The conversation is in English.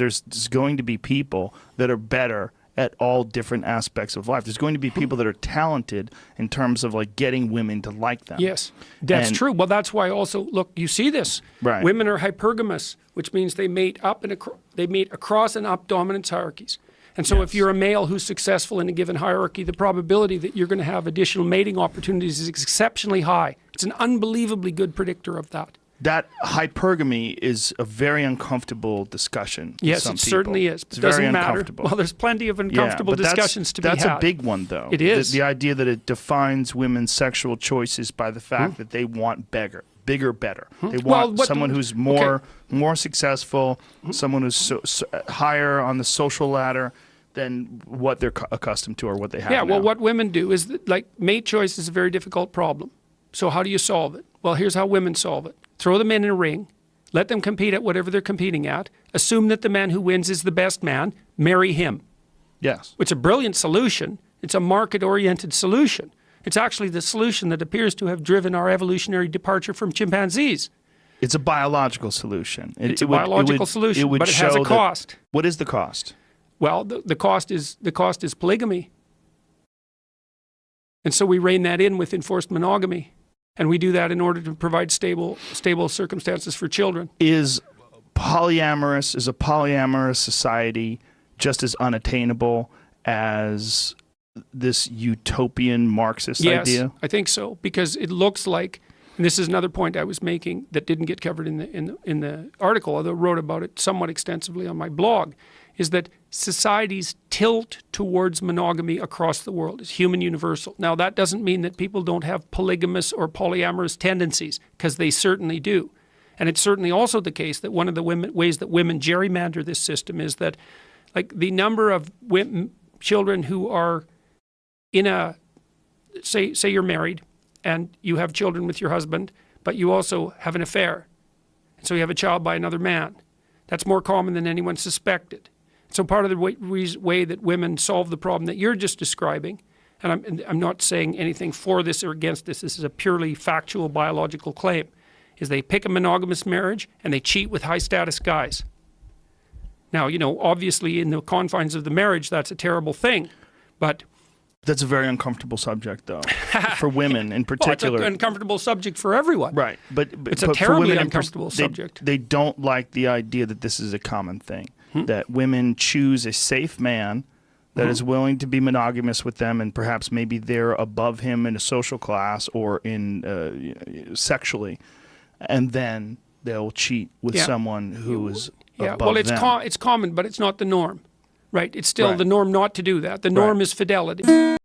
there's going to be people that are better at all different aspects of life. There's going to be people that are talented in terms of like getting women to like them. Yes, that's true. Well, that's why also, look, you see this. Right. Women are hypergamous, which means they mate up and they mate across and up dominance hierarchies. And so if you're a male who's successful in a given hierarchy, the probability that you're going to have additional mating opportunities is exceptionally high. It's an unbelievably good predictor of that. That hypergamy is a very uncomfortable discussion. Yes, it certainly is. It doesn't matter. Well, there's plenty of uncomfortable discussions to be had. That's a big one, though. It is. The idea that it defines women's sexual choices by the fact that they want bigger, better. They want someone who's more successful, someone who's higher on the social ladder than what they're accustomed to or what they have now. Well, what women do is that, like, mate choice is a very difficult problem. So how do you solve it? Well, here's how women solve it. Throw them in a ring, let them compete at whatever they're competing at, assume that the man who wins is the best man, marry him. Yes. It's a brilliant solution. It's a market-oriented solution. It's actually the solution that appears to have driven our evolutionary departure from chimpanzees. It's a biological solution. It's a biological solution, but it has a cost. What is the cost? Well, the cost is polygamy. And so we rein that in with enforced monogamy. And we do that in order to provide stable circumstances for children. Is a polyamorous society just as unattainable as this utopian Marxist idea? Yes, I think so, because it looks like, and this is another point I was making that didn't get covered in the article, although I wrote about it somewhat extensively on my blog, is that societies tilt towards monogamy across the world. It's human universal. Now, that doesn't mean that people don't have polygamous or polyamorous tendencies, because they certainly do. And it's certainly also the case that one of the ways that women gerrymander this system is that, like, the number of children who are in a, say you're married and you have children with your husband, but you also have an affair. And so you have a child by another man. That's more common than anyone suspected. So part of the way that women solve the problem that you're just describing, and I'm not saying anything for this or against this, this is a purely factual biological claim, is they pick a monogamous marriage and they cheat with high status guys. Now, you know, obviously in the confines of the marriage, that's a terrible thing, but... That's a very uncomfortable subject, though, for women in particular. Well, it's an uncomfortable subject for everyone. Right, but it's a terribly uncomfortable subject. They don't like the idea that this is a common thing, that women choose a safe man that is willing to be monogamous with them, and perhaps maybe they're above him in a social class or in sexually, and then they'll cheat with someone who is above them. Well, it's common, but it's not the norm. Right, it's still the norm not to do that. The norm is fidelity.